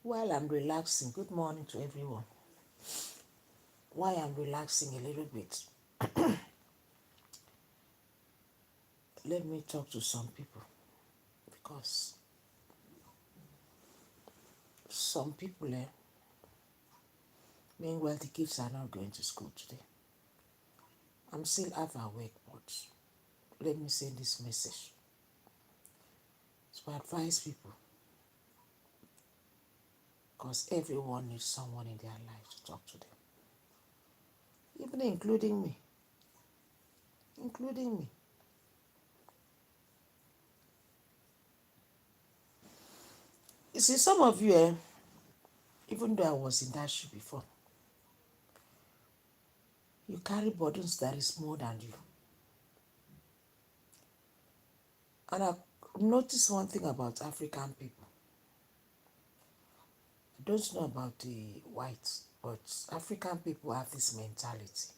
While I'm relaxing, good morning to everyone. While I'm relaxing a little bit, let me talk to some people because some people, meanwhile, the kids are not going to school today. I'm still half awake, but let me send this message to advise people because everyone needs someone in their life to talk to them, even including me. Including me. You see, some of you, even though I was in that shoe before, you carry burdens that is more than you. And I noticed one thing about African people. I don't know about the whites, but African people have this mentality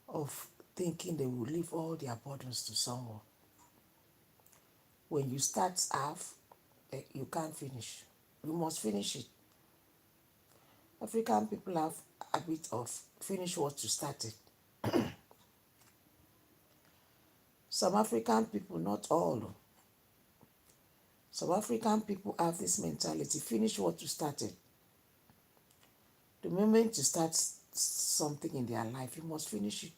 of thinking they will leave all their burdens to someone. When you start half, you can't finish. You must finish it. African people have a bit of finish what you started. Some African people, not all, some African people have this mentality, finish what you started. The moment you start something in their life, you must finish it.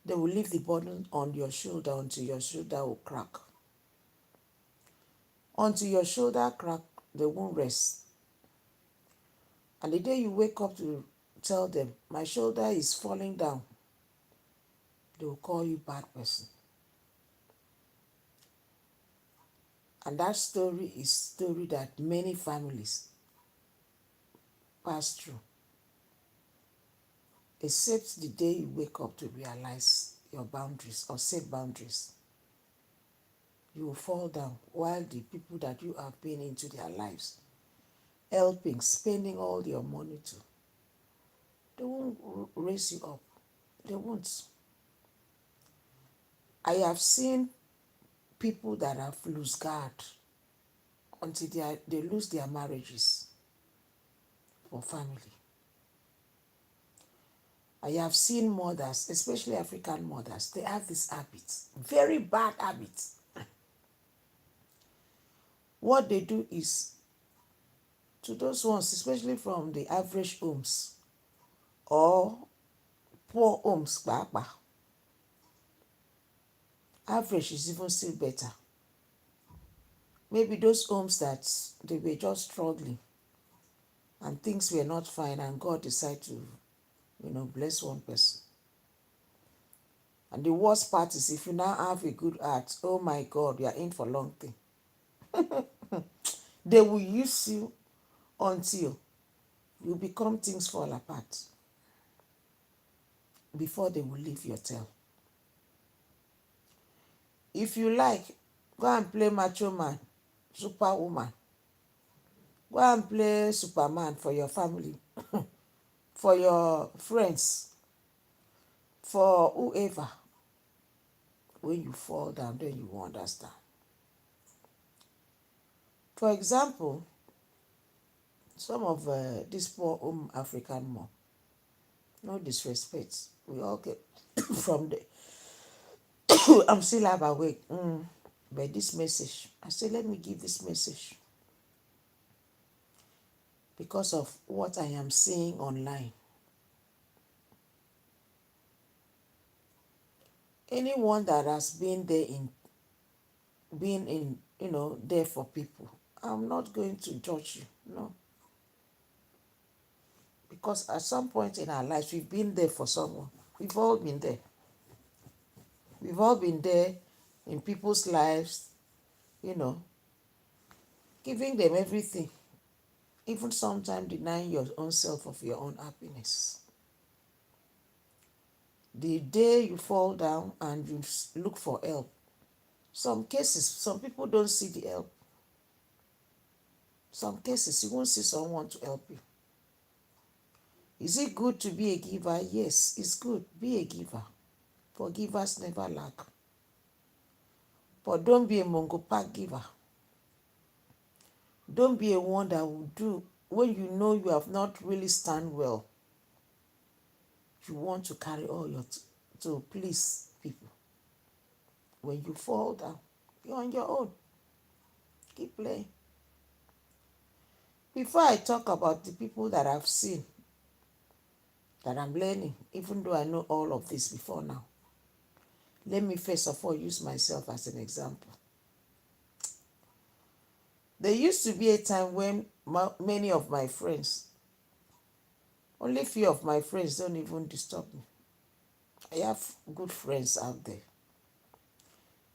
They will leave the burden on your shoulder until your shoulder will crack. Until your shoulder crack, they won't rest. And the day you wake up to tell them, my shoulder is falling down, they will call you bad person. And that story is a story that many families pass through. Except the day you wake up to realize your boundaries or set boundaries. You will fall down while the people that you have been into their lives, helping, spending all your money to, they won't raise you up. They won't. I have seen people that have lose guard until they lose their marriages for family. I have seen mothers, especially African mothers, they have this habit, very bad habit. What they do is, to those ones, especially from the average homes or poor homes, average is even still better. Maybe those homes that they were just struggling and things were not fine and God decided to, bless one person. And the worst part is if you now have a good heart, oh my God, you are in for long thing. They will use you until you become things fall apart before they will leave your tail. If you like, go and play macho man, superwoman. Go and play Superman for your family, for your friends, for whoever. When you fall down, then you will understand. For example, some of these poor home African mom, no disrespect, we all get from the I'm still half awake. But this message, I said, let me give this message because of what I am seeing online. Anyone that has been there there for people, I'm not going to judge you, no. Because at some point in our lives, we've been there for someone. We've all been there. We've all been there in people's lives, giving them everything, even sometimes denying your own self of your own happiness. The day you fall down and you look for help, some cases, some people don't see the help. Some cases, you won't see someone to help you. Is it good to be a giver? Yes, it's good. Be a giver. For givers never lack. But don't be a Mongo Park giver. Don't be a one that will do when you know you have not really stand well. You want to carry all your to please people. When you fall down, you're on your own. Keep playing. Before I talk about the people that I've seen, that I'm learning, even though I know all of this before now, let me first of all use myself as an example. There used to be a time when many of my friends, only few of my friends don't even disturb me. I have good friends out there.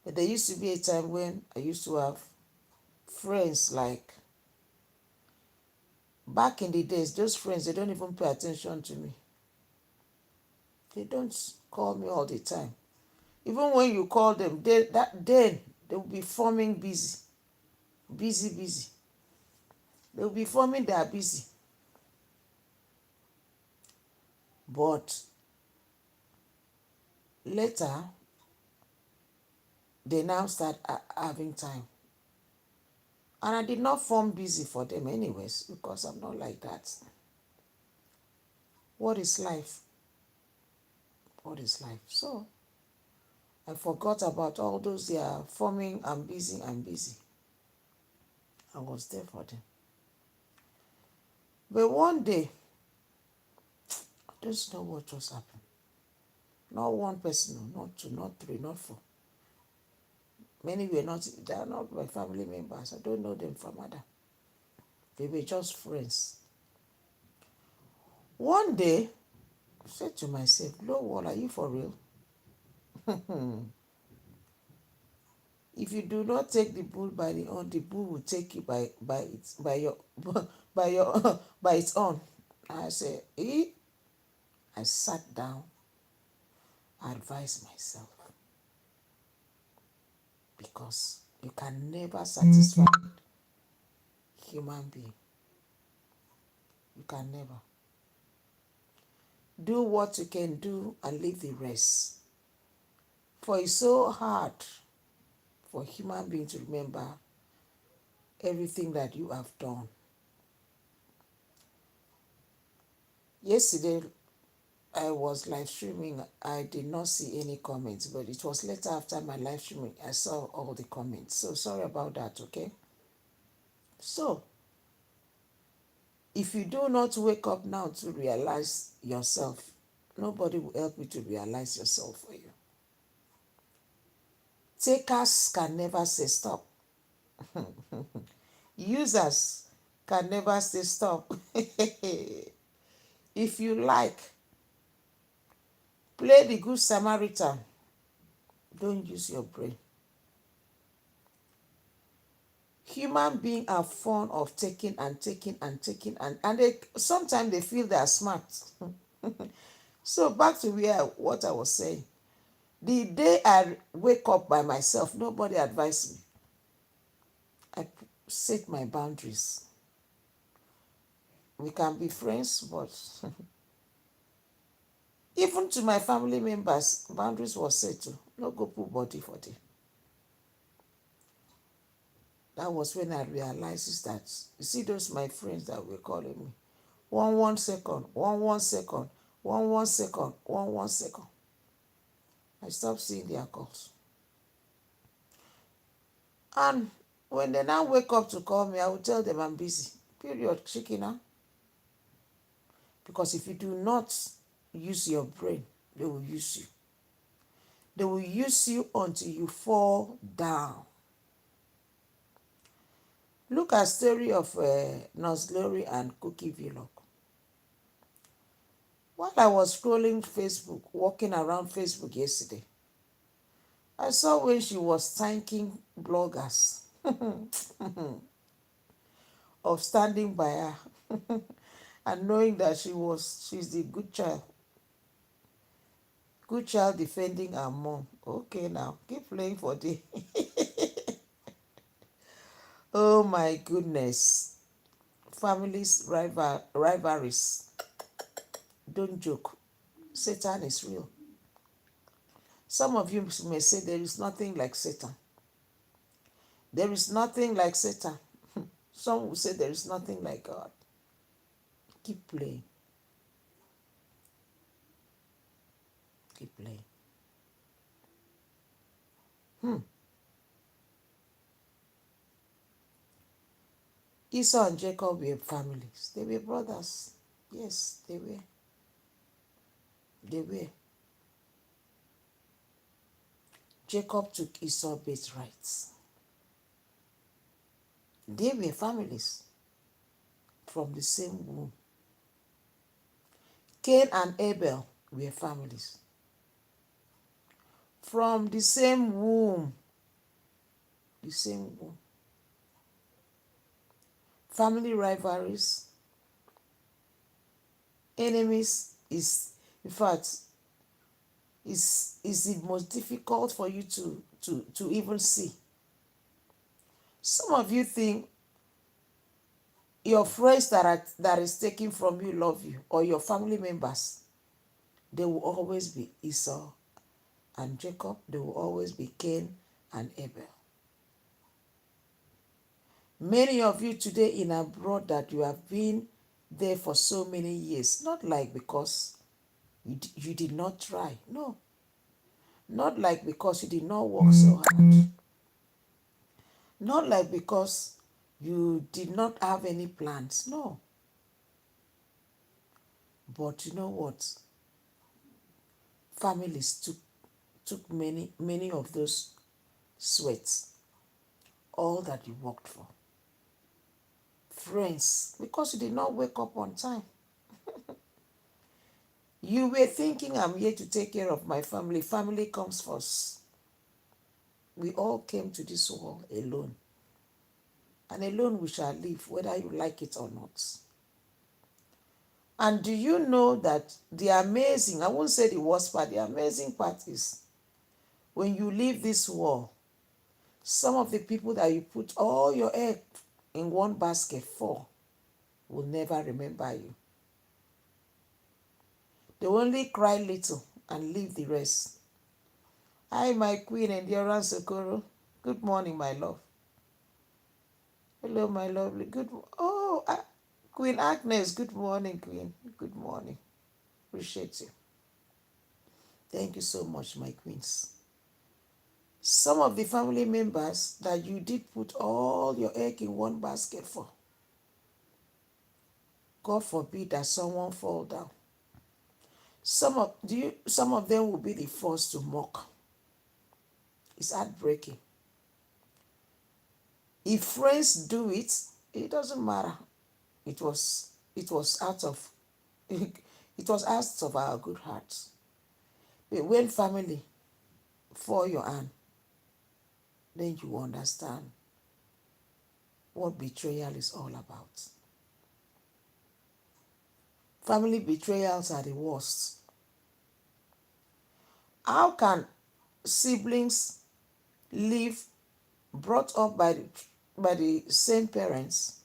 But there used to be a time when I used to have friends like, back in the days, those friends, they don't even pay attention to me. They don't call me all the time. Even when you call them, then they will be forming busy. Busy. They will be forming they are busy. But later, they now start having time. And I did not form busy for them anyways, because I'm not like that. What is life? What is life? So I forgot about all those they are forming. I'm busy. I was there for them. But one day, I don't know what just happened. Not one person, not two, not three, not four. Many were not, they are not my family members. I don't know them from Adam. They were just friends. One day, I said to myself, Lord, are you for real? If you do not take the bull by the horn, the bull will take you by your by your by its own. I said, I sat down, I advised myself, because you can never satisfy human being. You can never. Do what you can do and leave the rest. For it's so hard for human being to remember everything that you have done. Yesterday, I was live streaming. I did not see any comments, but it was later after my live streaming I saw all the comments. So sorry about that, okay? So, if you do not wake up now to realize yourself, nobody will help you to realize yourself for you. Takers can never say stop. Users can never say stop. If you like, play the Good Samaritan. Don't use your brain. Human beings are fond of taking and they sometimes they feel they are smart. So back to what I was saying. The day I wake up by myself, nobody advised me. I set my boundaries. We can be friends, but even to my family members, boundaries were set to. No go put body for them. That was when I realized is that, you see those my friends that were calling me. 1 second, 1 second, 1 second, 1 second. I stopped seeing their calls. And when they now wake up to call me, I will tell them I'm busy. Period, chicken. Because if you do not use your brain, they will use you. They will use you until you fall down. Look at story of Nurse Glory and Cookie Vlog. While I was scrolling Facebook, walking around Facebook yesterday, I saw when she was thanking bloggers of standing by her and knowing that she's the good child defending her mom. Okay, now keep playing for the. Oh my goodness, families rivalries. Don't joke. Satan is real. Some of you may say there is nothing like Satan. There is nothing like Satan. Some will say there is nothing like God. Keep playing. Keep playing. Esau and Jacob were families. They were brothers. Yes, they were. They were. Jacob took Esau's birthrights. They were families from the same womb. Cain and Abel were families from the same womb. The same womb. Family rivalries, enemies in fact, is the most difficult for you to even see. Some of you think your friends that is taken from you love you, or your family members, they will always be Esau and Jacob. They will always be Cain and Abel. Many of you today in abroad that you have been there for so many years, not like because you did not try. No. Not like because you did not work so hard. Not like because you did not have any plans. No. But you know what? Families took many of those sweats, all that you worked for. Friends, because you did not wake up on time. You were thinking, I'm here to take care of my family. Family comes first. We all came to this world alone. And alone we shall live, whether you like it or not. And do you know that the amazing, I won't say the worst part, the amazing part is when you leave this world, some of the people that you put all your egg in one basket for will never remember you. They only cry little and leave the rest. Hi, my queen, Endurance Okoro. Good morning, my love. Hello, my lovely. Queen Agnes. Good morning, Queen. Good morning. Appreciate you. Thank you so much, my queens. Some of the family members that you did put all your egg in one basket for, God forbid that someone fall down. Some of them will be the first to mock. It's heartbreaking. If friends do it, it doesn't matter. It was out of it was out of our good hearts. But when family fall your hand, then you understand what betrayal is all about. Family betrayals are the worst. How can siblings live brought up by the same parents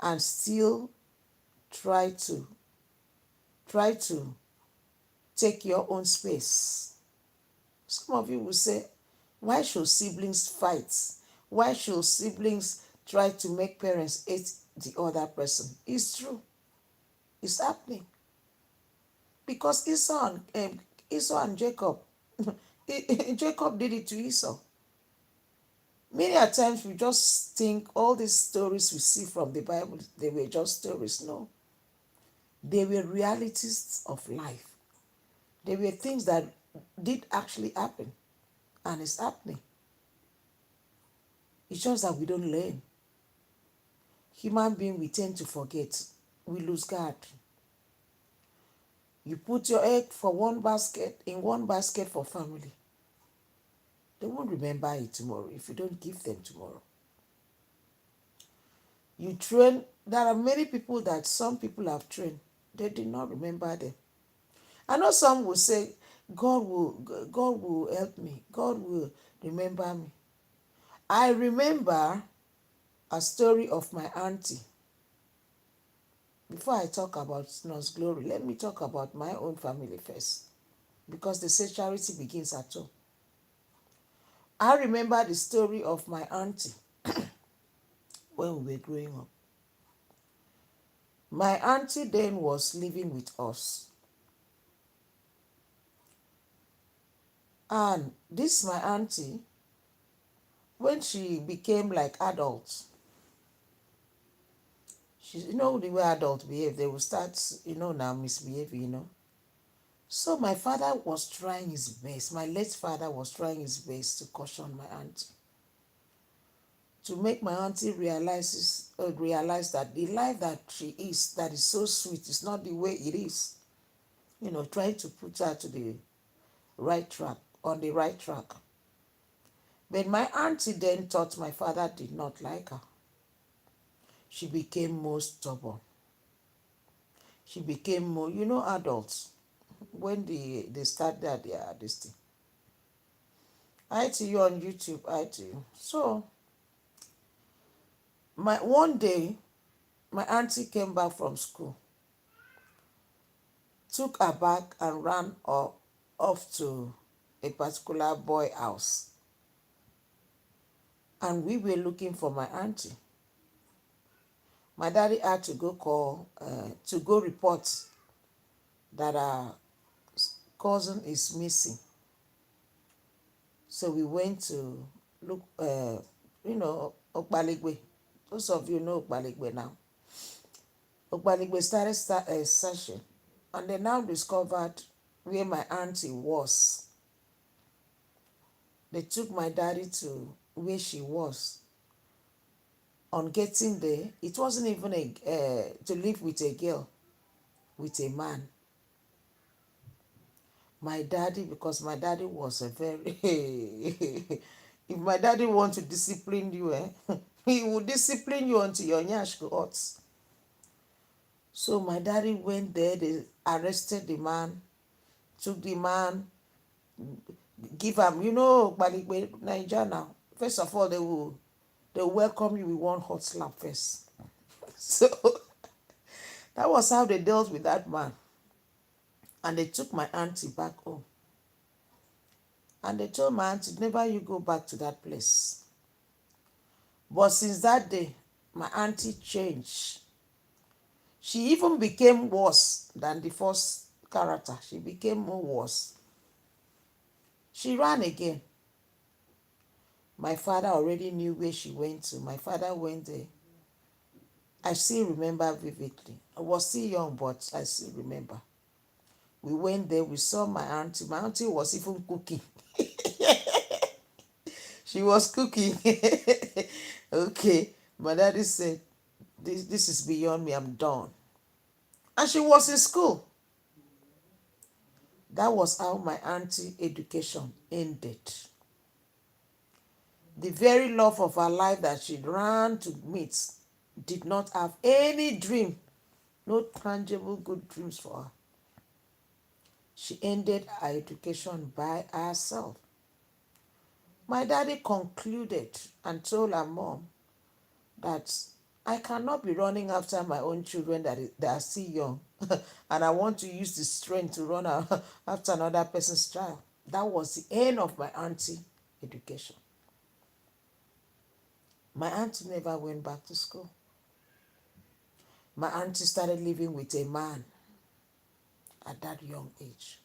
and still try to take your own space? Some of you will say, why should siblings fight? Why should siblings try to make parents hate the other person? It's true. It's happening. Because Esau and Jacob, Jacob did it to Esau. Many a times we just think all these stories we see from the Bible, they were just stories. No. They were realities of life. They were things that did actually happen. And it's happening. It's just that we don't learn. Human beings, we tend to forget. We lose guard. You put your egg in one basket for family. They won't remember it tomorrow if you don't give them tomorrow. You train, there are many people that some people have trained. They did not remember them. I know some will say, God will help me. God will remember me. I remember a story of my auntie. Before I talk about Nurse Glory, let me talk about my own family first. Because they say charity begins at home. I remember the story of my auntie. when we were growing up. My auntie then was living with us. And this my auntie, when she became like adult, she, the way adults behave, they will start, now misbehaving. So my father was trying his best. My late father was trying his best to caution my auntie, to make my auntie realize that the life that she is, that is so sweet, is not the way it is. Trying to put her to the right track, on the right track. But my auntie then thought my father did not like her. She became more stubborn. She became more, adults, when they start their this thing. I to you on YouTube, I to you. So one day, my auntie came back from school, took her bag and ran off to a particular boy house. And we were looking for my auntie. My daddy had to go report that our cousin is missing. So we went to look, Okbaligwe. Those of you know Okbaligwe now. Okbaligwe started searching, and they now discovered where my auntie was. They took my daddy to where she was. On getting there, it wasn't even to live with a girl, with a man. My daddy, because my daddy was a very if my daddy want to discipline you, he will discipline you until your nyash hurts. So my daddy went there, they arrested the man, took the man, give him, Nigeria now. First of all, they will welcome you with one hot slap first. So that was how they dealt with that man. And they took my auntie back home. And they told my auntie, never you go back to that place. But since that day, my auntie changed. She even became worse than the first character. She became more worse. She ran again. My father already knew where she went to. My father went there. I still remember vividly. I was still young, but I still remember. We went there, we saw my auntie. My auntie was even cooking. She was cooking. Okay. My daddy said, this is beyond me, I'm done. And she was in school. That was how my auntie education ended. The very love of her life that she ran to meet did not have any dream, no tangible good dreams for her. She ended her education by herself. My daddy concluded and told her mom that I cannot be running after my own children that are still young and I want to use the strength to run after another person's child. That was the end of my auntie education. My auntie never went back to school. My auntie started living with a man at that young age.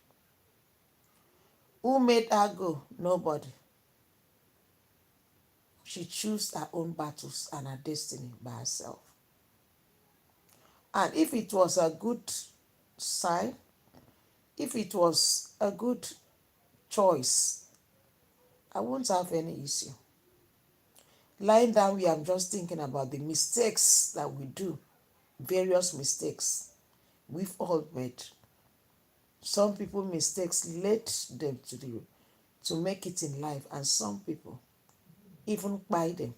Who made her go? Nobody. She chose her own battles and her destiny by herself. And if it was a good sign, if it was a good choice, I won't have any issue. Lying down here, I'm just thinking about the mistakes that we do, various mistakes we've all made. Some people mistakes led them to make it in life, and some people even buy them.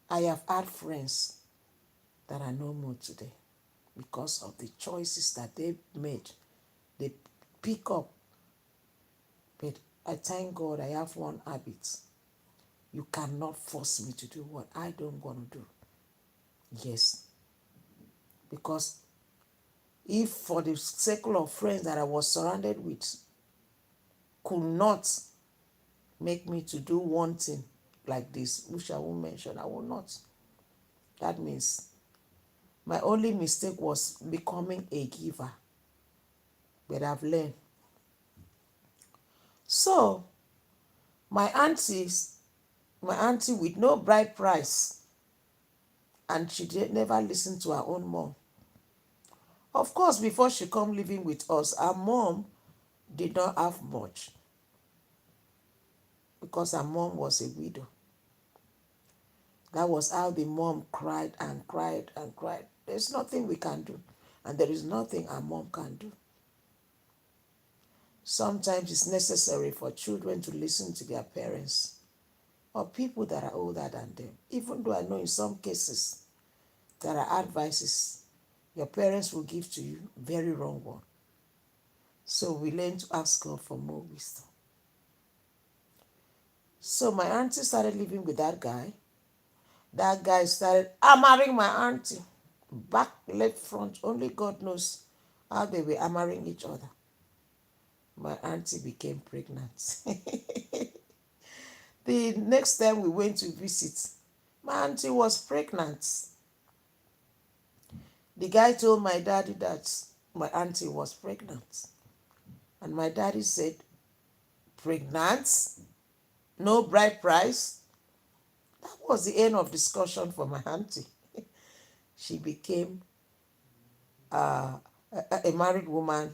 I have had friends that are no more today because of the choices that they made. They pick up. But I thank God I have one habit. You cannot force me to do what I don't want to do. Yes. Because if for the circle of friends that I was surrounded with could not make me to do one thing like this, which I won't mention, I will not. That means my only mistake was becoming a giver, but I've learned. So my auntie with no bride price, and she never listened to her own mom. Of course, before she come living with us, her mom did not have much because her mom was a widow. That was how the mom cried and cried and cried. There's nothing we can do, and there is nothing our mom can do. Sometimes it's necessary for children to listen to their parents or people that are older than them. Even though I know in some cases there are advices your parents will give to you, very wrong one. So we learn to ask God for more wisdom. So my auntie started living with that guy. That guy started hammering my auntie. Back, left, front. Only God knows how they were hammering each other. My auntie became pregnant. The next time we went to visit, my auntie was pregnant. The guy told my daddy that my auntie was pregnant. And my daddy said, pregnant? No bride price? That was the end of discussion for my auntie. She became a married woman,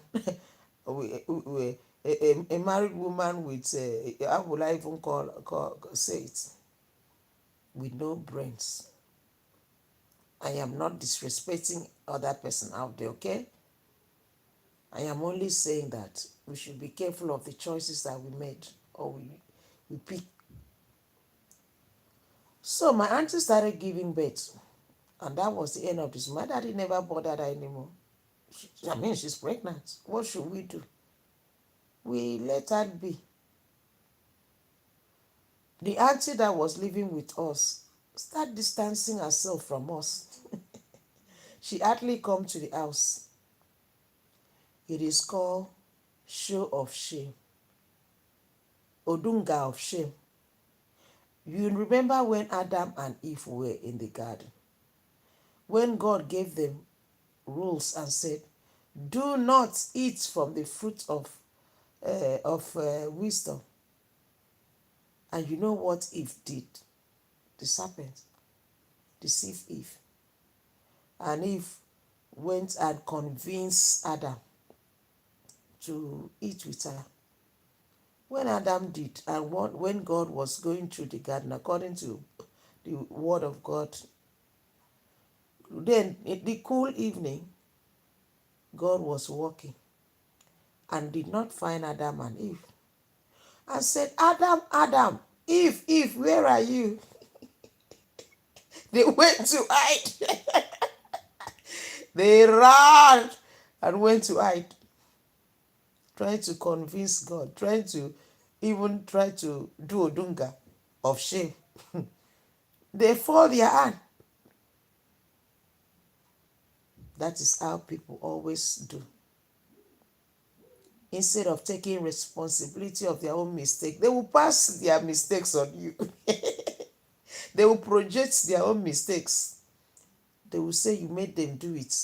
a married woman with, how would I even say it, with no brains. I am not disrespecting other person out there, okay? I am only saying that we should be careful of the choices that we made or we pick. So my auntie started giving birth, and that was the end of this. My daddy never bothered her anymore. She's pregnant. What should we do? We let her be. The auntie that was living with us started distancing herself from us. She hardly come to the house. It is called show of shame, Odunga of shame. You remember when Adam and Eve were in the garden? When God gave them rules and said, do not eat from the fruit of wisdom. And you know what Eve did? The serpent deceived Eve. And Eve went and convinced Adam to eat with her. When Adam did, and when God was going through the garden, according to the word of God, then in the cool evening, God was walking and did not find Adam and Eve. And said, Adam, Adam, Eve, where are you? They went to hide. They ran and went to hide, trying to convince God, trying to do Odunga of shame. They fall their hand. That is how people always do. Instead of taking responsibility of their own mistake, they will pass their mistakes on you. They will project their own mistakes. They will say you made them do it.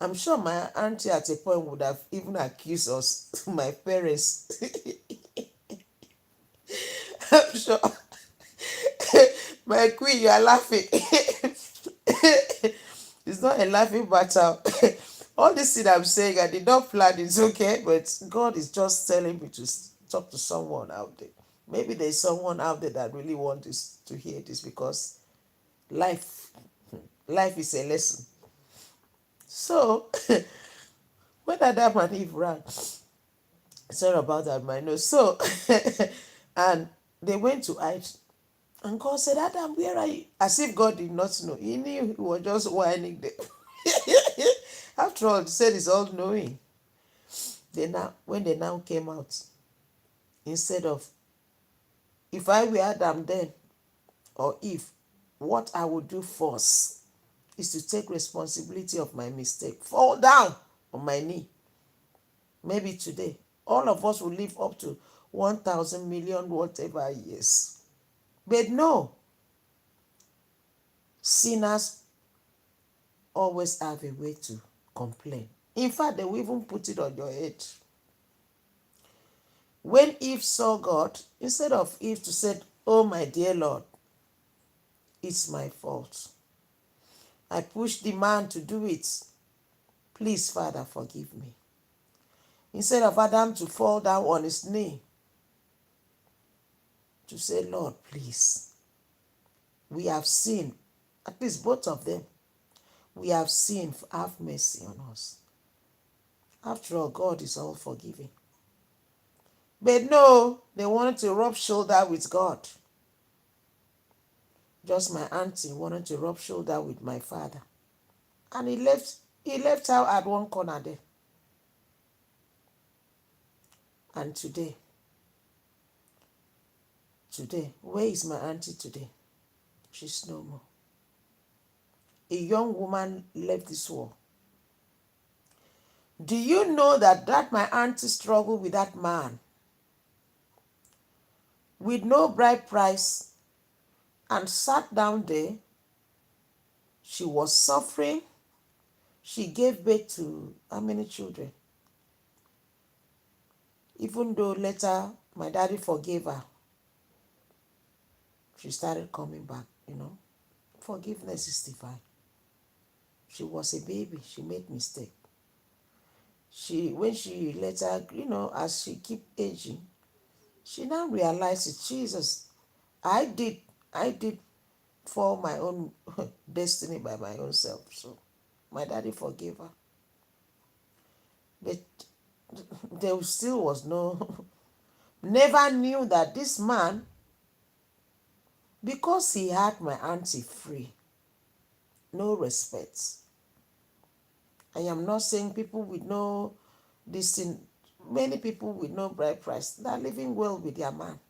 I'm sure my auntie at a point would have even accused us, my parents. I'm sure. My queen, you are laughing. It's not a laughing matter. All this thing I'm saying, I did not plan it, okay? But God is just telling me to talk to someone out there. Maybe there's someone out there that really wants to hear this, because life is a lesson. So, when Adam and Eve ran, sorry about that, my nose. So, and they went to hide. And God said, Adam, where are you? As if God did not know. He knew, he was just whining them. After all, he said he's all knowing. When they now came out, instead of, if I were Adam then, or Eve, what I would do first is to take responsibility of my mistake. Fall down on my knee. Maybe today, all of us will live up to 1,000 million, whatever years. But no, Sinners always have a way to complain. In fact, they will even put it on your head. When Eve saw God, instead of Eve to say, "Oh, my dear Lord, it's my fault. I pushed the man to do it. Please, Father, forgive me." Instead of Adam to fall down on his knee to say, "Lord, please, we have sinned," at least both of them, "we have sinned, have mercy on us." After all, God is all forgiving. But no, they wanted to rub shoulder with God. Just my auntie wanted to rub shoulder with my father. And he left her at one corner there. And today, where is my auntie today? She's no more. A young woman left this world. Do you know that my auntie struggled with that man with no bride price and sat down there? She was suffering. She gave birth to how many children? Even though later my daddy forgave her, she started coming back, Forgiveness is divine. She was a baby. She made mistake. When she later, as she keep aging, she now realizes, Jesus, I did for my own destiny by my own self. So my daddy forgave her. But there still was never knew that this man, because he had my auntie free, no respect. I am not saying people with no this thing, many people with no bride price, they are living well with their man.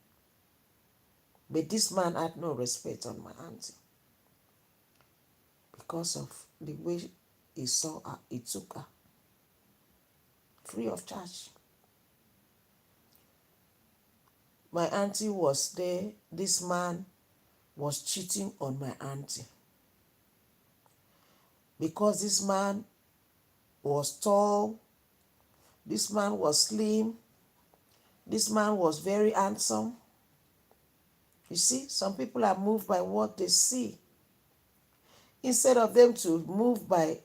But this man had no respect on my auntie because of the way he saw her, he took her free of charge. My auntie was there. This man was cheating on my auntie. Because this man was tall, this man was slim, this man was very handsome. You see, some people are moved by what they see. Instead of them to move by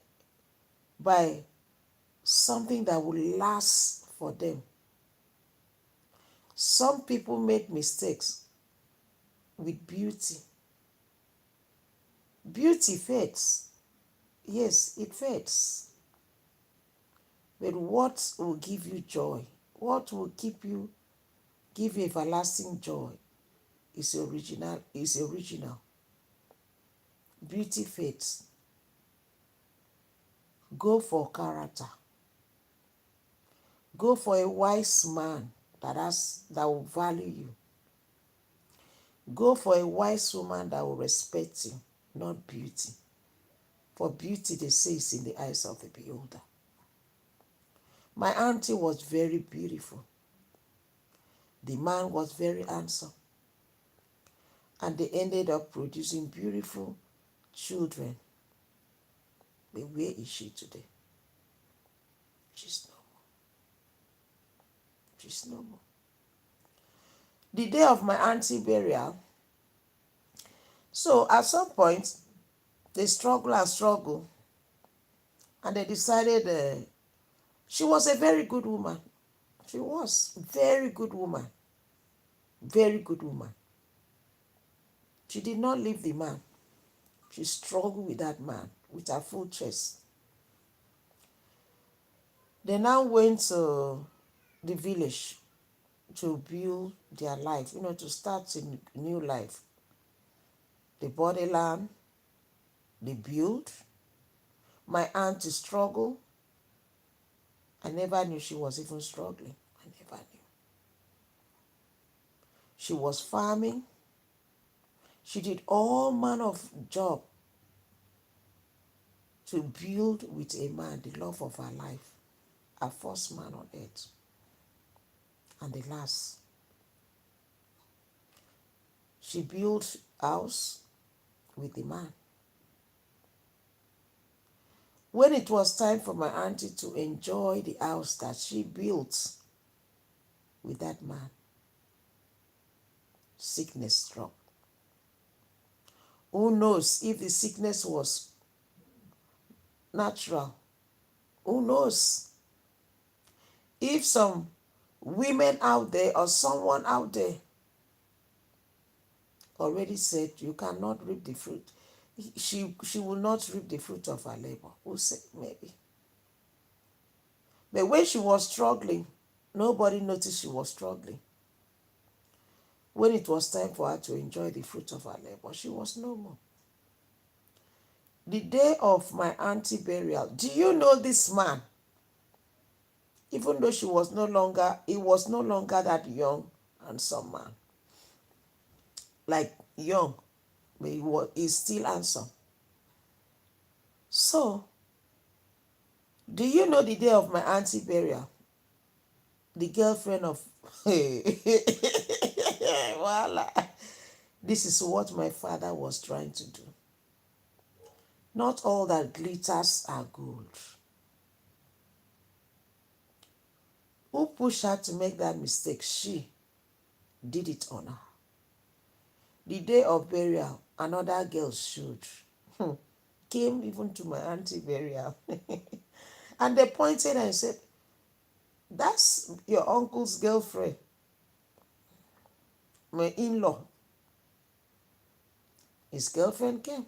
something that will last for them. Some people make mistakes with beauty. Beauty fades. Yes, it fades. But what will give you joy? What will give you everlasting joy is original. Beauty fades. Go for character. Go for a wise man that will value you. Go for a wise woman that will respect you, not beauty. For beauty, they say, is in the eyes of the beholder. My auntie was very beautiful. The man was very handsome. And they ended up producing beautiful children. But where is she today? She's no more. She's no more. The day of my auntie burial, so at some point, they struggle, and they decided she was a very good woman. She was a very good woman. Very good woman. She did not leave the man. She struggled with that man with her full chest. They now went to the village to build their life, to start a new life. They bought a land, they built. My aunt struggled. I never knew she was even struggling. I never knew. She was farming. She did all manner of job to build with a man the love of her life, her first man on earth, and the last. She built house with the man. When it was time for my auntie to enjoy the house that she built with that man, sickness struck. Who knows if the sickness was natural? Who knows if some women out there or someone out there already said you cannot reap the fruit. She will not reap the fruit of her labor. Who said maybe? But when she was struggling, nobody noticed she was struggling. When it was time for her to enjoy the fruit of her labor, she was no more. The day of my auntie burial, do you know this man? Even though he was no longer that young handsome man. Like young, but he's still handsome. So, do you know the day of my auntie burial? The girlfriend of voila. This is what my father was trying to do. Not all that glitters are gold. Who pushed her to make that mistake? She did it on her. The day of burial, another girl showed. Came even to my auntie burial. And they pointed and said, that's your uncle's girlfriend, my in-law. His girlfriend came.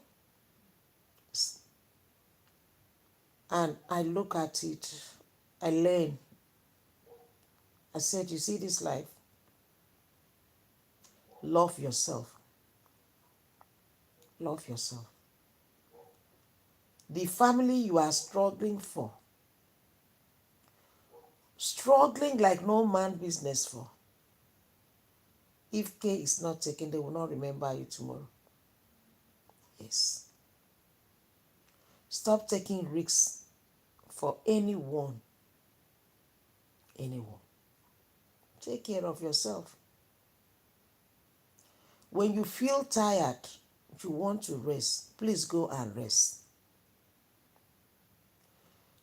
And I look at it. I learn. I said, you see this life? Love yourself. Love yourself. The family you are struggling for, struggling like no man business for. If care is not taken, they will not remember you tomorrow. Yes. Stop taking risks for anyone. Anyone. Take care of yourself. When you feel tired, if you want to rest, please go and rest.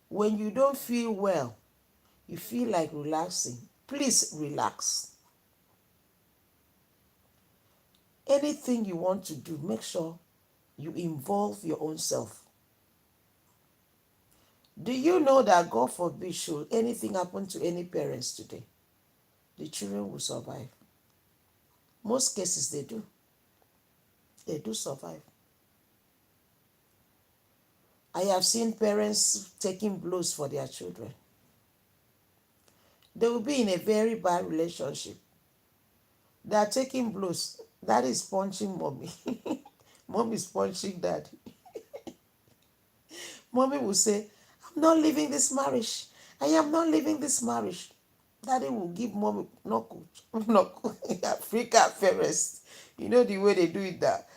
When you don't feel well, you feel like relaxing, please relax. Anything you want to do, make sure you involve your own self. Do you know that God forbid should anything happen to any parents today, the children will survive? Most cases they do. They do survive. I have seen parents taking blows for their children. They will be in a very bad relationship. They are taking blows. Dad is punching mommy. Mom is punching dad. Mommy will say, I'm not leaving this marriage. I am not leaving this marriage. Daddy will give mommy knuckle. Africa parents. You know the way they do it that.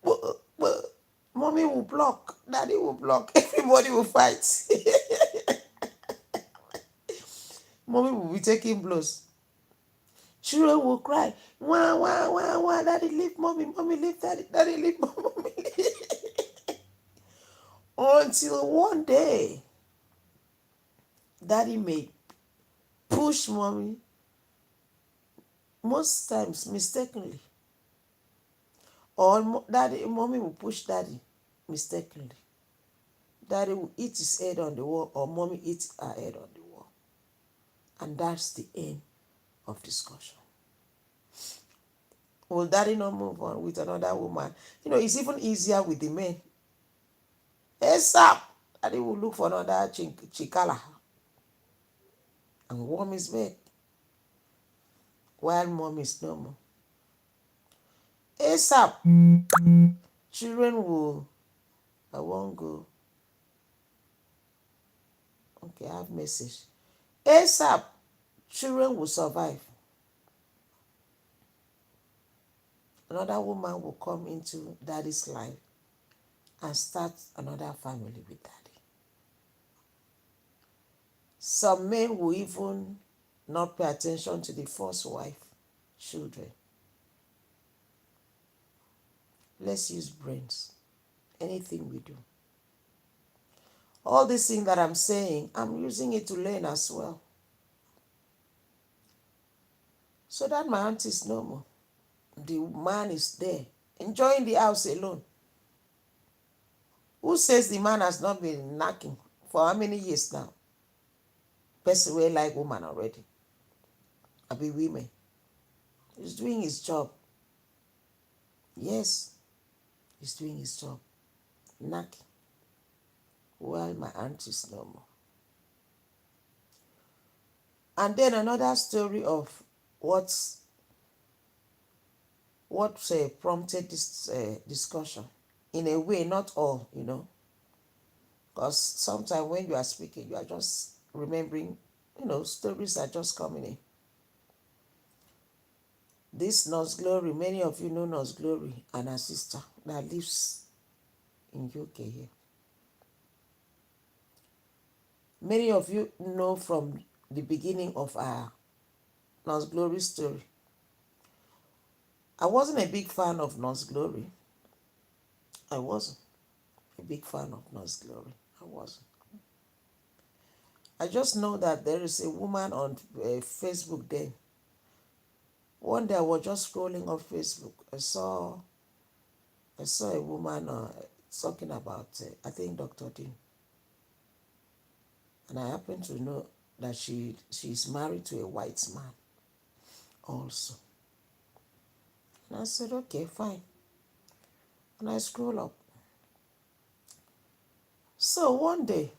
But mommy will block. Daddy will block. Everybody will fight. Mommy will be taking blows. Children will cry. Wah, wah, wah, wah. Daddy leave mommy. Mommy leave daddy. Daddy leave mommy. Until one day, daddy may push mommy, most times mistakenly. Or mommy will push daddy mistakenly. Daddy will hit his head on the wall, or mommy hits her head on the wall. And that's the end of discussion. Will daddy not move on with another woman? It's even easier with the men. ASAP, daddy will look for another chikala and warm his bed while mom is no more. ASAP, children will, I won't go. Okay, I have message. ASAP, children will survive. Another woman will come into daddy's life and start another family with daddy. Some men will even not pay attention to the first wife, children. Let's use brains. Anything we do. All these things that I'm saying, I'm using it to learn as well. So that my aunt is no more. The man is there, enjoying the house alone. Who says the man has not been knocking for how many years now? Person wey like woman already. I be women. He's doing his job. Yes, he's doing his job. Knocking. Well, my aunt is no more. And then another story of what prompted this discussion. In a way, not all, because sometimes when you are speaking, you are just remembering, stories are just coming in. This Nurse Glory, many of you know Nurse Glory and her sister that lives in UK here. Many of you know from the beginning of our Nurse Glory story. I wasn't a big fan of Nurse Glory. I wasn't a big fan of Nurse Glory. I wasn't. I just know that there is a woman on Facebook then. One day I was just scrolling on Facebook. I saw a woman talking about, I think, Dr. Dean. And I happen to know that she's married to a white man also. And I said, okay, fine. And I scroll up. So one day,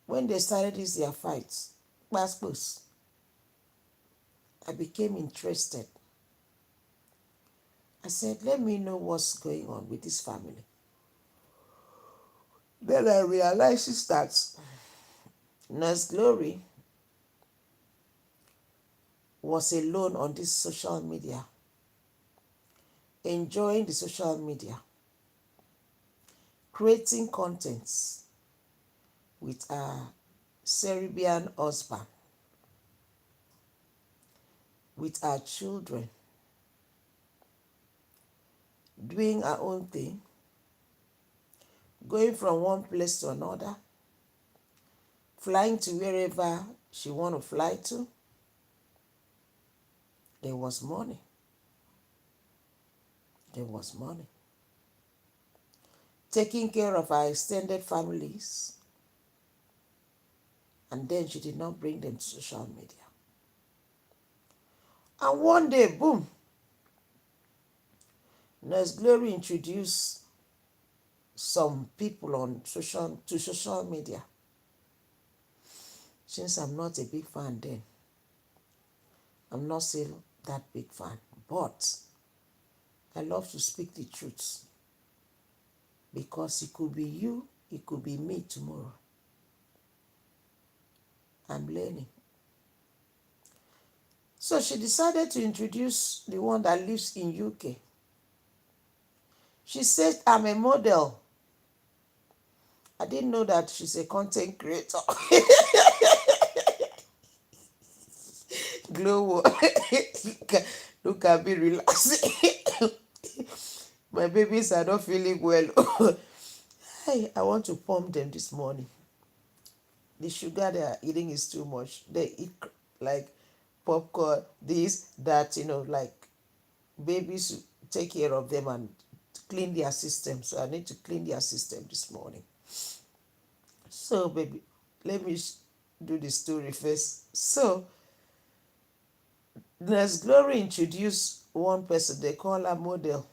when they started their fights, I became interested. I said, let me know what's going on with this family. Then I realized that Nurse Glory was alone on this social media, enjoying the social media, creating contents with her Serbian husband, with her children, doing her own thing, going from one place to another, flying to wherever she want to fly to. There was money. There was money. Taking care of her extended families. And then she did not bring them to social media. And one day, boom, Nurse Glory introduced some people to social media. Since I'm not a big fan then, I'm not still that big fan. But I love to speak the truth. Because it could be you, it could be me tomorrow. I'm learning. So she decided to introduce the one that lives in UK. She said, I'm a model. I didn't know that she's a content creator. Glow. Look at me relaxing. My babies are not feeling well. Hey, I want to pump them this morning. The sugar they are eating is too much. They eat like popcorn, this, that, like babies, take care of them and clean their system. So I need to clean their system this morning. So, baby, let me do the story first. So, Nurse Glory introduced one person, they call her model.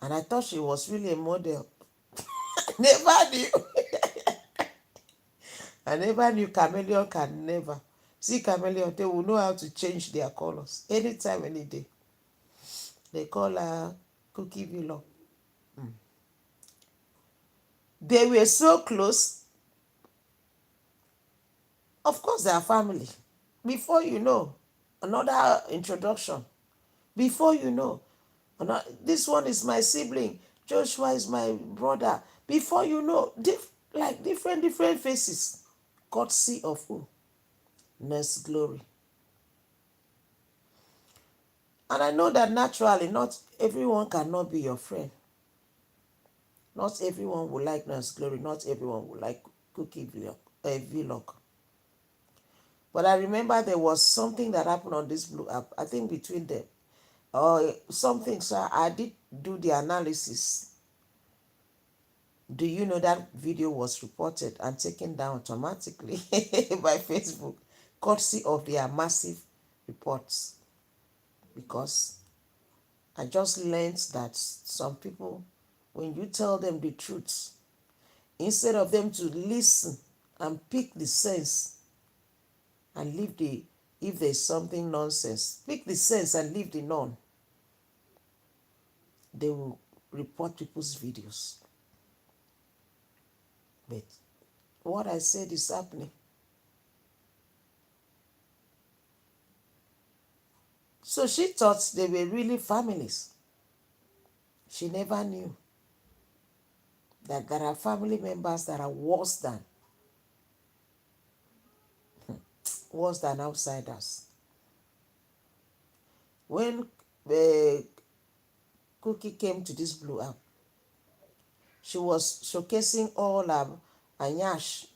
And I thought she was really a model. Never knew. I never knew chameleon can never. See chameleon, they will know how to change their colors anytime, any day. They call her Cookie Vlog. They were so close. Of course, they are family. Before you know, another introduction. Before you know, this one is my sibling. Joshua is my brother. Before you know, different faces. Courtesy of who? Nurse Glory. And I know that naturally, not everyone cannot be your friend. Not everyone will like Nurse Glory. Not everyone will like Cookie Vlog. But I remember there was something that happened on this Blue app, I think between them. Or something, so I did do the analysis. Do you know that video was reported and taken down automatically by Facebook, courtesy of their massive reports? Because I just learned that some people, when you tell them the truth, instead of them to listen and pick the sense and leave the, if there's something nonsense, pick the sense and leave the none, they will report people's videos. But what I said is happening. So she thought they were really families. She never knew that there are family members that are worse than outsiders. When Cookie came to this Blue app, she was showcasing all her Anyash.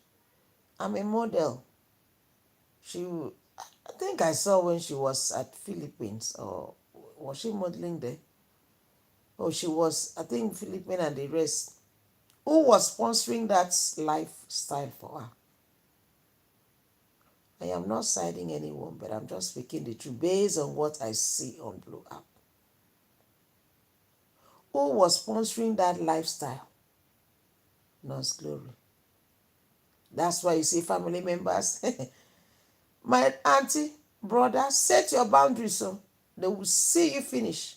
I'm a model. I think I saw when she was at Philippines, or was she modeling there? Oh, she was, I think, Philippines and the rest. Who was sponsoring that lifestyle for her? I am not siding anyone, but I'm just speaking the truth based on what I see on Blue app. Who was sponsoring that lifestyle? Nurse Glory. That's why you see family members. My auntie, brother, set your boundaries so they will see you finish.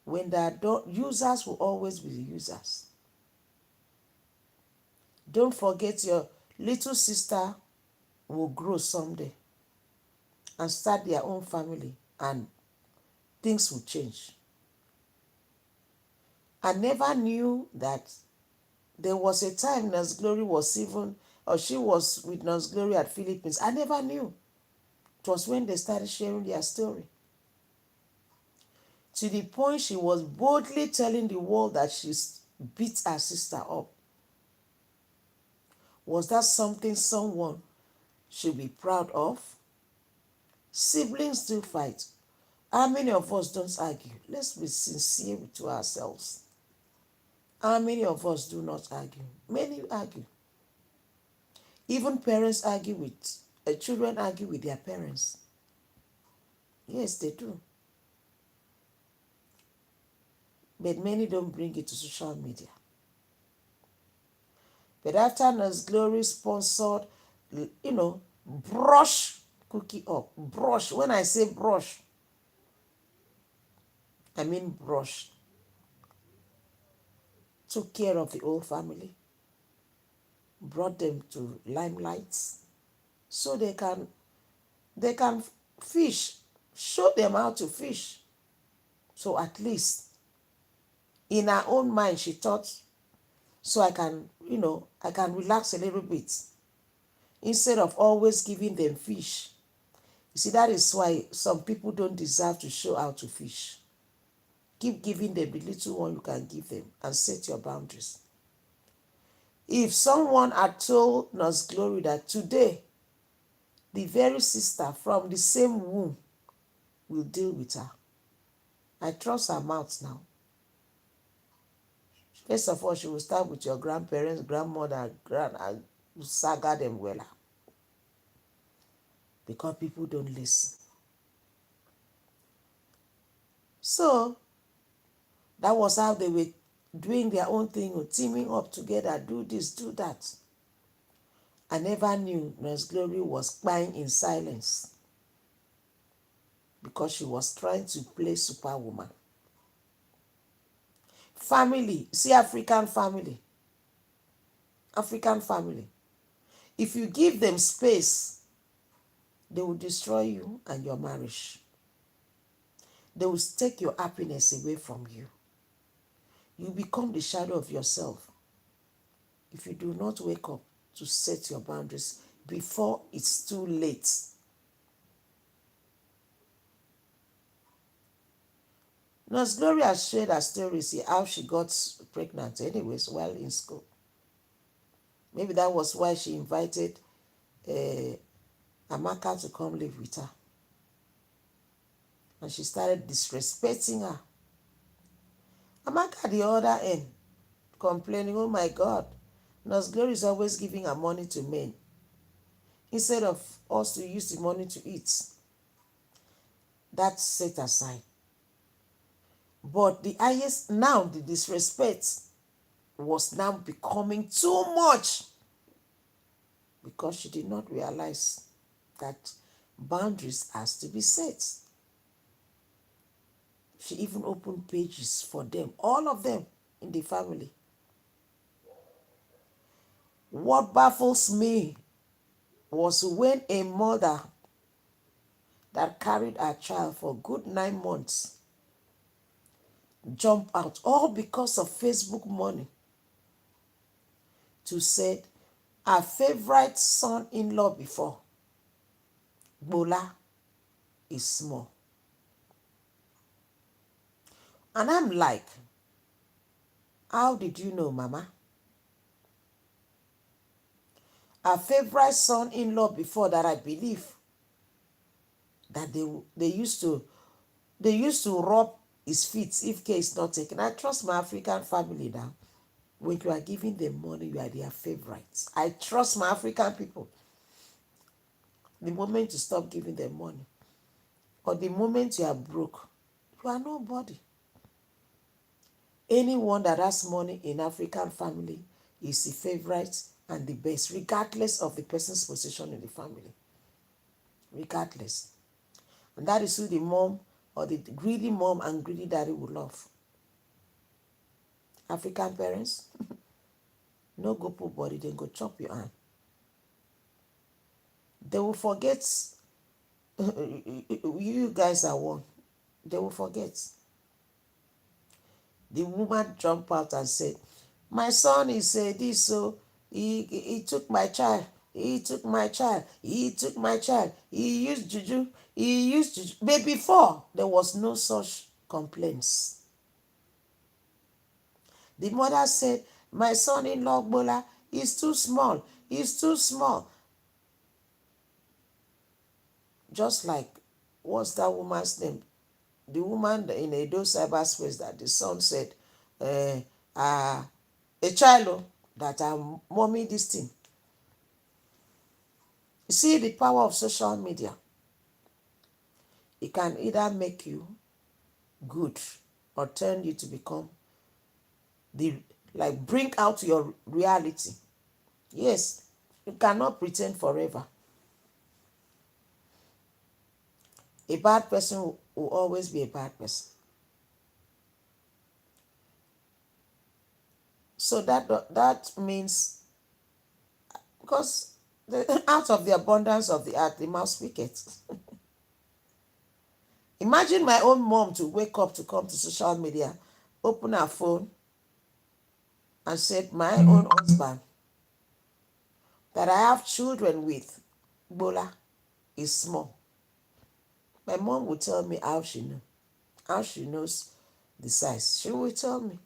When there are users will always be the users. Don't forget your little sister will grow someday and start their own family, and things will change. I never knew that there was a time Nurse Glory was even, or she was with Nurse Glory at Philippines. I never knew. It was when they started sharing their story. To the point she was boldly telling the world that she beat her sister up. Was that something someone should be proud of? Siblings do fight. How many of us don't argue? Let's be sincere to ourselves. How many of us do not argue? Many argue. Even parents argue with, children argue with their parents. Yes, they do. But many don't bring it to social media. But after Nurse Glory sponsored, brush Cookie up. Brush. When I say brush, I mean brush. Took care of the whole family. Brought them to limelight so they can fish. Show them how to fish. So at least in her own mind, she thought, so I can relax a little bit instead of always giving them fish. You see, that is why some people don't deserve to show how to fish. Keep giving them the little one you can give them and set your boundaries. If someone had told Nurse Glory that today, the very sister from the same womb will deal with her, I trust her mouth now. First of all, she will start with your grandparents, grandmother, and saga them well. Because people don't listen. So, that was how they were doing their own thing, teaming up together, do this, do that. I never knew Nurse Glory was crying in silence because she was trying to play superwoman. Family, see African family. African family. If you give them space, they will destroy you and your marriage. They will take your happiness away from you. You become the shadow of yourself if you do not wake up to set your boundaries before it's too late. Nurse Gloria shared her stories, see how she got pregnant anyways while in school. Maybe that was why she invited Amaka to come live with her. And she started disrespecting her. Amaka at the other end, complaining, oh my God, Nurse Glory is always giving her money to men instead of us to use the money to eat. That's set aside. But the highest, now the disrespect was now becoming too much because she did not realize that boundaries has to be set. She even opened pages for them, all of them in the family. What baffles me was when a mother that carried her child for a good 9 months jumped out, all because of Facebook money, to say her favorite son-in-law before, Bola, is small. And I'm like, how did you know, Mama? Her favorite son-in-law before, that I believe that they used to rub his feet if care is not taken. I trust my African family now. When you are giving them money, you are their favorites. I trust my African people. The moment you stop giving them money, or the moment you are broke, you are nobody. Anyone that has money in African family is the favorite and the best, regardless of the person's position in the family. Regardless. And that is who the mom or the greedy mom and greedy daddy will love. African parents, no go put body, then go chop your hand. They will forget you guys are one. They will forget. The woman jumped out and said, my son is this, so he took my child. He took my child. He took my child. He used juju. He used juju. But before, there was no such complaints. The mother said, my son-in-law, Bola, is too small. He's too small. Just like, what's that woman's name? The woman in Edo cyberspace that the son said, a child that mommy this thing. You see the power of social media. It can either make you good or turn you to become bring out your reality. Yes, you cannot pretend forever. A bad person will always be a bad person. So that means, because out of the abundance of the heart, the mouth speaketh. Imagine my own mom to wake up to come to social media, open her phone, and said, my own husband that I have children with, Bola, is small. My mom would tell me how she knows the size. She will tell me.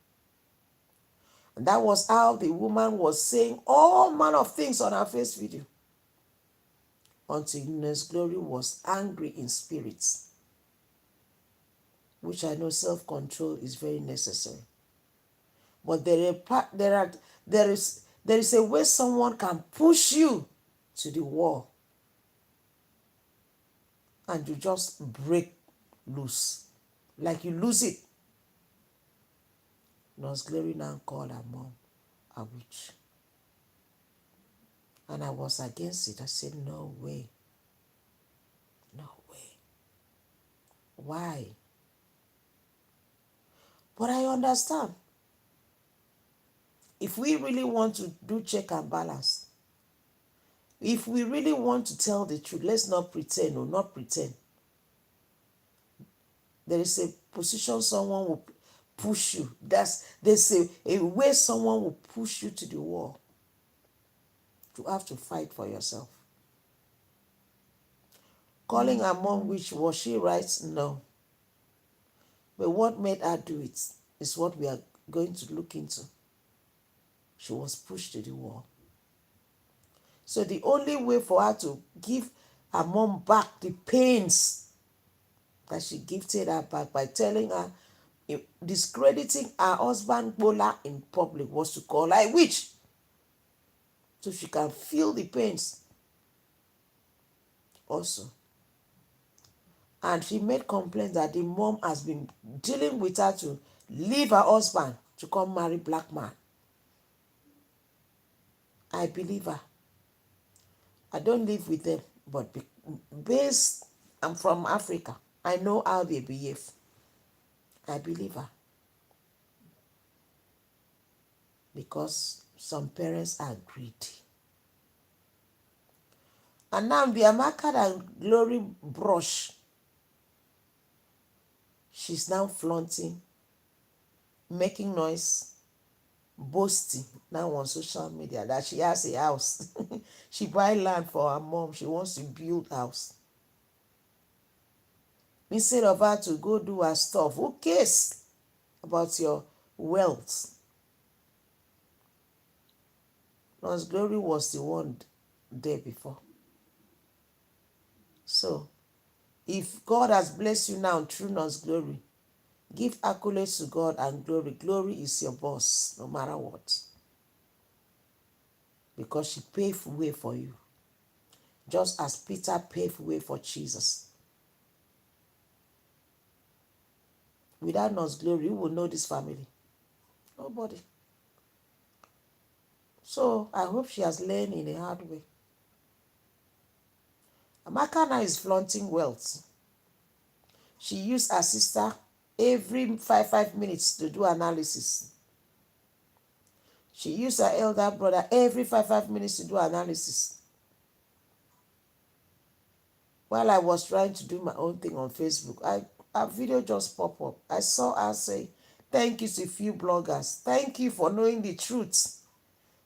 And that was how the woman was saying all manner of things on her face video. Until Nurse Glory was angry in spirit, which I know self-control is very necessary. But there is a way someone can push you to the wall and you just break loose. Like you lose it. Nurse Glory now called her mom a witch. And I was against it. I said, no way. No way. Why? But I understand. If we really want to do check and balance, if we really want to tell the truth, let's not pretend or not pretend. There is a position someone will push you. There's a way someone will push you to the wall. You have to fight for yourself. Calling her mom witch, was she right? No. But what made her do it is what we are going to look into. She was pushed to the wall. So the only way for her to give her mom back the pains that she gifted her back by telling her, discrediting her husband Bola in public, was to call her a witch so she can feel the pains also. And she made complaints that the mom has been dealing with her to leave her husband to come marry black man. I believe her. I don't live with them, but based, I'm from Africa. I know how they behave. I believe her. Because some parents are greedy. And now the Amaka and Glory brush, she's now flaunting, making noise, boasting now on social media that she has a house. She buy land for her mom. She wants to build house. Instead of her to go do her stuff, who cares about your wealth? Nurse Glory was the one there before. So, if God has blessed you now through Nurse Glory, give accolades to God and glory. Glory is your boss, no matter what. Because she paved way for you. Just as Peter paved way for Jesus. Without Nurse Glory, who will know this family? Nobody. So, I hope she has learned in a hard way. Amaka now is flaunting wealth. She used her sister every 5 minutes to do analysis. She used her elder brother every 5 minutes to do analysis. While I was trying to do my own thing on Facebook, a video just popped up. I saw her say, thank you to few bloggers. Thank you for knowing the truth.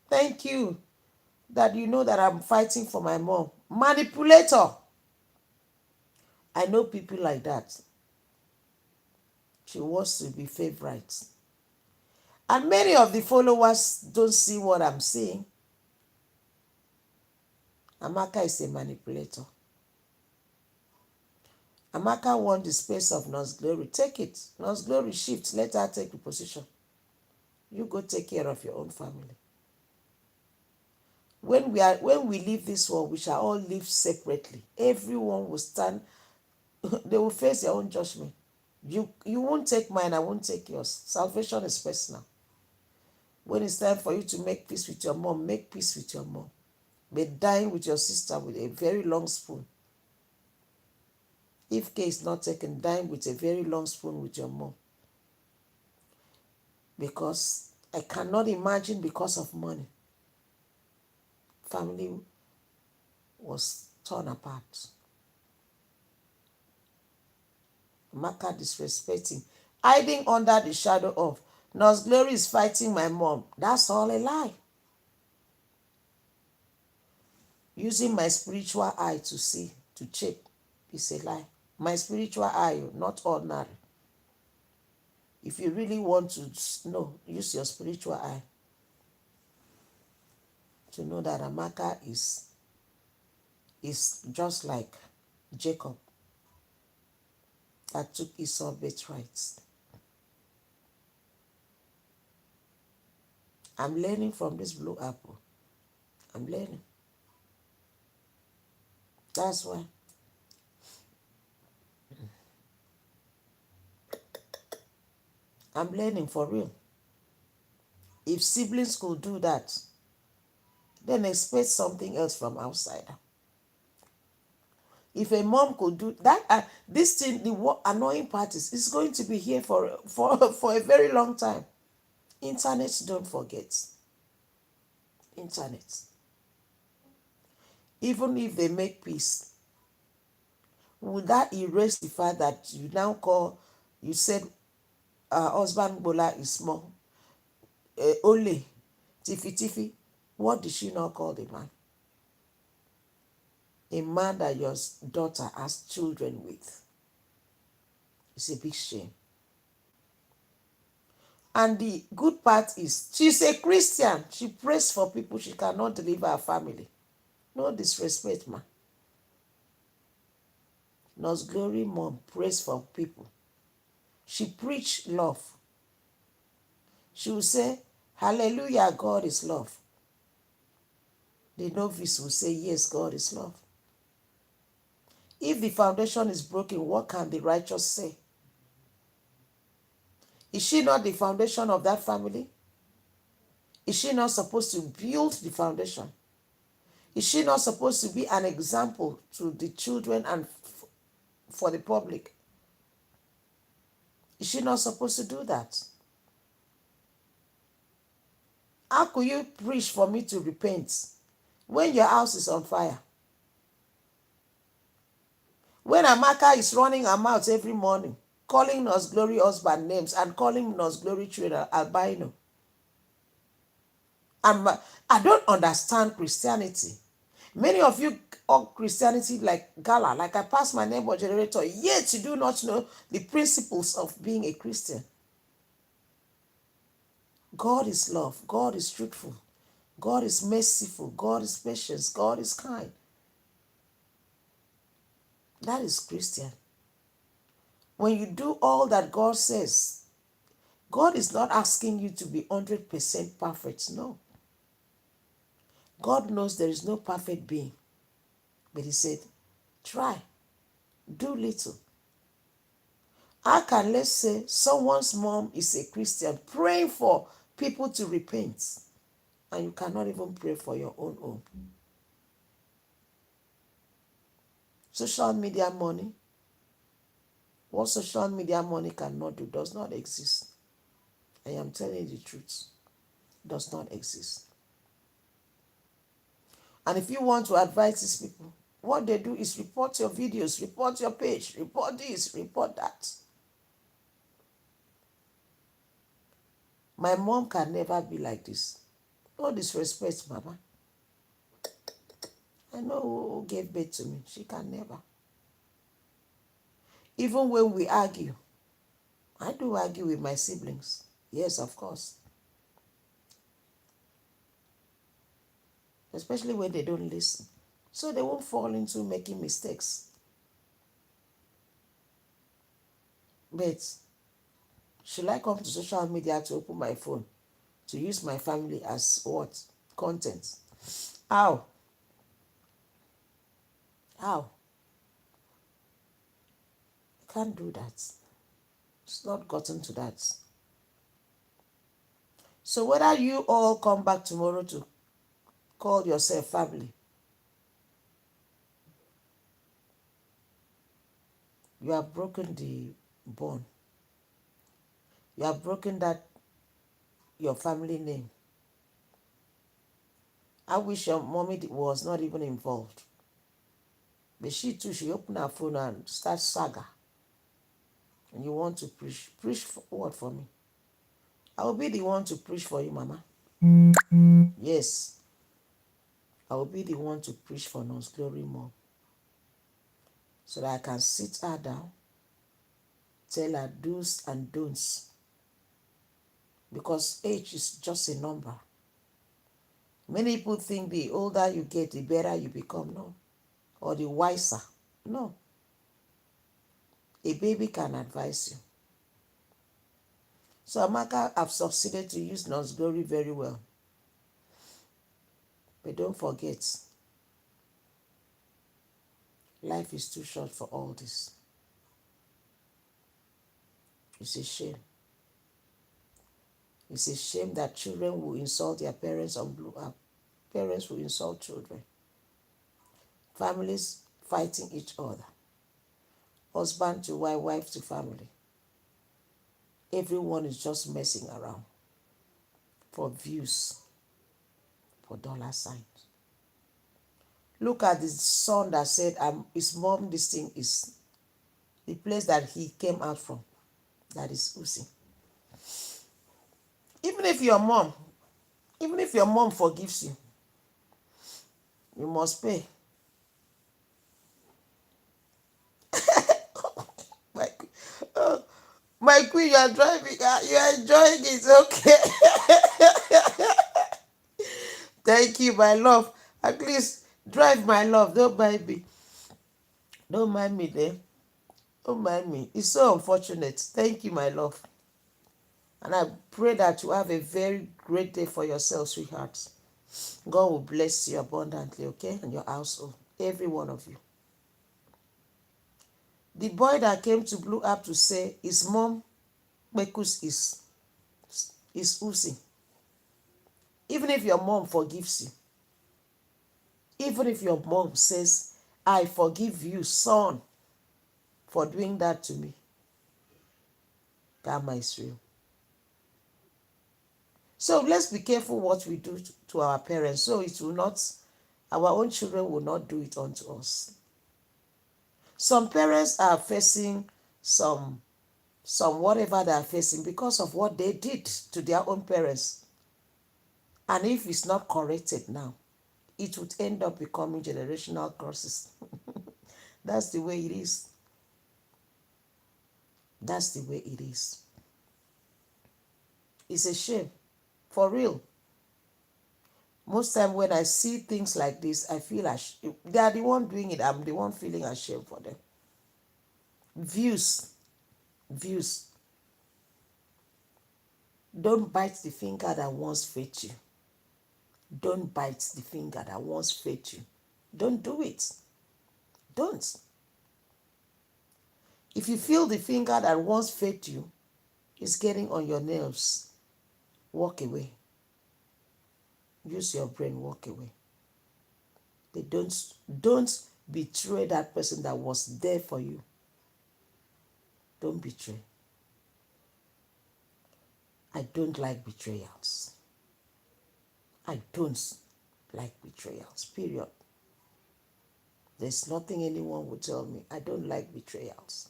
Thank you that you know that I'm fighting for my mom. Manipulator. I know people like that. She wants to be favorite. And many of the followers don't see what I'm saying. Amaka is a manipulator. Amaka won the space of Nurse Glory. Take it. Nurse Glory shift. Let her take the position. You go take care of your own family. When we leave this world, we shall all live separately. Everyone will stand. They will face their own judgment. You won't take mine, I won't take yours. Salvation is personal. When it's time for you to make peace with your mom, make peace with your mom. But dine with your sister with a very long spoon. If care is not taken, dine with a very long spoon with your mom. Because I cannot imagine, because of money, family was torn apart. Amaka disrespecting, hiding under the shadow of Nurse Glory is fighting my mom. That's all a lie. Using my spiritual eye to see, to check, is a lie. My spiritual eye, not ordinary. If you really want to know, use your spiritual eye to know that Amaka is just like Jacob that took Esau birthright. I'm learning from this blue apple. I'm learning. That's why. I'm learning for real. If siblings could do that, then expect something else from outsider. If a mom could do that, this thing, the annoying part is, it's going to be here for a very long time. Internet, don't forget. Internet. Even if they make peace, would that erase the fact that you said husband Bola is small? Ole, Tiffy, what did she not call the man? A man that your daughter has children with. It's a big shame. And the good part is she's a Christian. She prays for people. She cannot deliver her family. No disrespect, ma. Nurse Glory mom prays for people. She preach love. She will say, hallelujah, God is love. The novice will say, yes, God is love. If the foundation is broken, what can the righteous say? Is she not the foundation of that family? Is she not supposed to build the foundation? Is she not supposed to be an example to the children and for the public? Is she not supposed to do that? How could you preach for me to repent when your house is on fire? When Amaka is running her mouth every morning, calling us Glory husband names and calling us Glory children albino. And I don't understand Christianity. Many of you are Christianity like Gala, like I pass my neighbor generator, yet you do not know the principles of being a Christian. God is love. God is truthful. God is merciful. God is patient. God is kind. That is Christian. When you do all that God says, God is not asking you to be 100% perfect. No. God knows there is no perfect being. But he said, try, do little. How can, let's say, someone's mom is a Christian praying for people to repent, and you cannot even pray for your own home? Social media money, what social media money cannot do does not exist. I am telling you the truth. Does not exist. And if you want to advise these people, what they do is report your videos, report your page, report this, report that. My mom can never be like this. No disrespect, Mama. I know who gave birth to me. She can never. Even when we argue, I do argue with my siblings. Yes, of course. Especially when they don't listen. So they won't fall into making mistakes. But should I come to social media to open my phone to use my family as what? Content. How? How? I can't do that. It's not gotten to that. So whether you all come back tomorrow to call yourself family, you have broken the bond. You have broken that your family name. I wish your mommy was not even involved. But she too, she opened her phone and start saga. And you want to preach. Preach for what for me? I will be the one to preach for you, Mama. Yes. I will be the one to preach for Nurse Glory Mom. So that I can sit her down, tell her do's and don'ts. Because age is just a number. Many people think the older you get, the better you become. No. Or the wiser. No. A baby can advise you. So Amaka have succeeded to use Nurse Glory very well. But don't forget, life is too short for all this. It's a shame. It's a shame that children will insult their parents on Blue App. Parents will insult children. Families fighting each other. Husband to wife, wife to family. Everyone is just messing around for views, for dollar signs. Look at the son that said, his mom, this thing is the place that he came out from. That is Usi. Even if your mom forgives you, you must pay. Like, My queen, you are driving. You are enjoying it. Okay. Thank you, my love. At least drive, my love. Don't mind me. Don't mind me there. Don't mind me. It's so unfortunate. Thank you, my love. And I pray that you have a very great day for yourself, sweetheart. God will bless you abundantly, okay? And your household. Every one of you. The boy that came to Blue App to say his mom, Mekus, is Uzi. Even if your mom forgives you, even if your mom says, I forgive you, son, for doing that to me, karma is real. So let's be careful what we do to our parents, so it will not, our own children will not do it unto us. Some parents are facing some whatever they are facing because of what they did to their own parents. And if it's not corrected now, it would end up becoming generational curses. That's the way it is. That's the way it is. It's a shame. For real. Most time when I see things like this, I feel they are the one doing it. I'm the one feeling ashamed for them. Views. Views. Don't bite the finger that once fed you. Don't bite the finger that once fed you. Don't do it. Don't. If you feel the finger that once fed you is getting on your nerves, walk away. Use your brain, walk away. They don't betray that person that was there for you. Don't betray. I don't like betrayals. I don't like betrayals, period. There's nothing anyone would tell me. I don't like betrayals.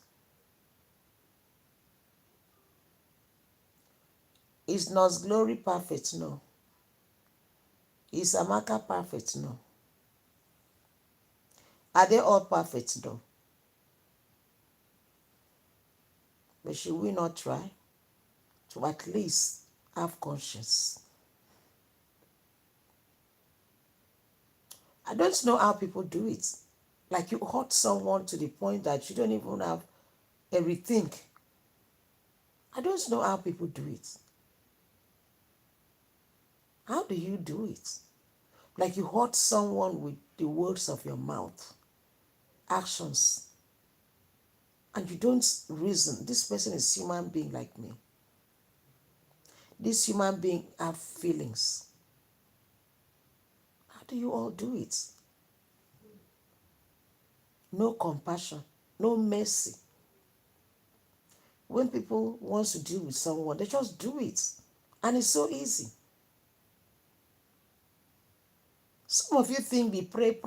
Is Nurse Glory perfect? No. Is Amaka perfect? No. Are they all perfect? No. But should we not try to at least have conscience? I don't know how people do it. Like you hurt someone to the point that you don't even have a rethink. I don't know how people do it. How do you do it? Like you hurt someone with the words of your mouth, actions, and you don't reason. This person is a human being like me. This human being have feelings. How do you all do it? No compassion, no mercy. When people want to deal with someone, they just do it. And it's so easy. Some of you think the pray.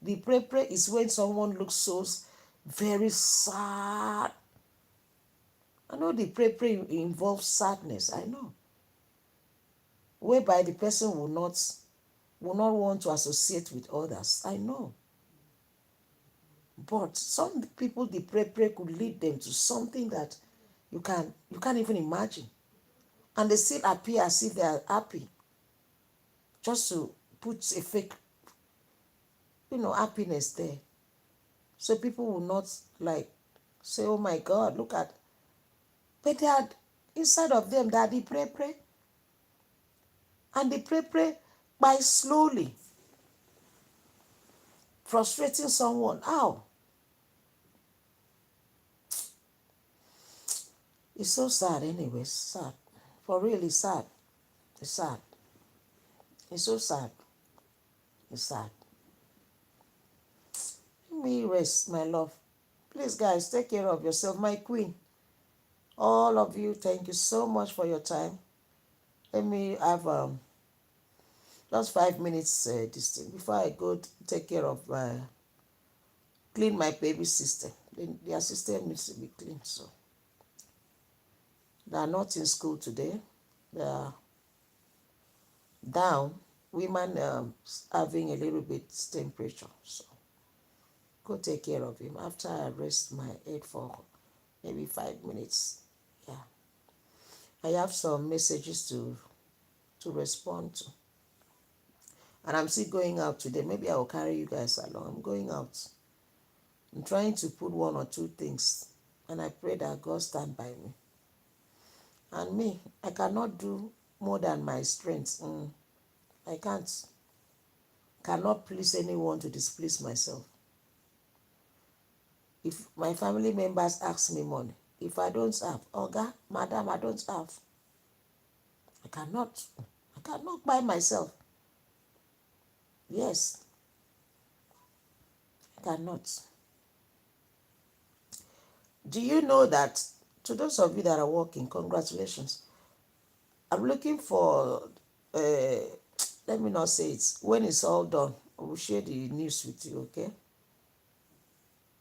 The pray is when someone looks so very sad. I know the pray involves sadness. I know. Whereby the person will not want to associate with others. I know. But some people, the pray could lead them to something that you can't even imagine. And they still appear as if they are happy. Just to put a fake, happiness there. So people will not like say, oh my God, look at. But they are inside of them, they are the pray. And the pray by slowly frustrating someone. How? It's so sad anyways. Sad. For real, it's sad. It's sad. It's so sad. It's sad. Let me rest, my love. Please, guys, take care of yourself. My queen. All of you, thank you so much for your time. Let me have just 5 minutes this thing before I go take care of clean my baby system. Their system needs to be clean. So they are not in school today. They are down. Women having a little bit temperature. So go take care of him. After I rest my head for maybe 5 minutes, I have some messages to respond to. And I'm still going out today. Maybe I will carry you guys along. I'm going out. I'm trying to put one or two things. And I pray that God stand by me. And me, I cannot do more than my strength. I cannot please anyone to displease myself. If my family members ask me money, if I don't have, Oga, madam, I don't have. I cannot buy myself. Yes, I cannot. Do you know that, to those of you that are working, congratulations. I'm looking for, let me not say it, when it's all done, I will share the news with you, okay?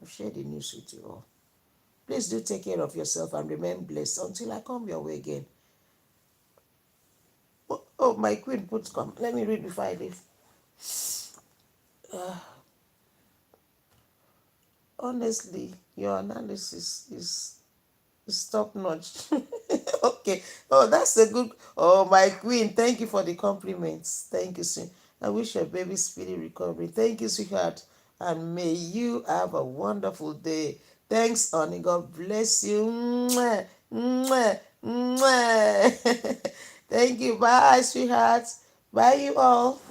I'll share the news with you all. Please do take care of yourself and remain blessed until I come your way again. Oh, my queen put come. Let me read before I leave. Honestly, your analysis is top notch. Okay. Oh, that's a good. Oh, my queen. Thank you for the compliments. Thank you, sweet. I wish your baby speedy recovery. Thank you, sweetheart. And may you have a wonderful day. Thanks, honey. God bless you. Mwah, mwah, mwah. Thank you. Bye, sweetheart. Bye, you all.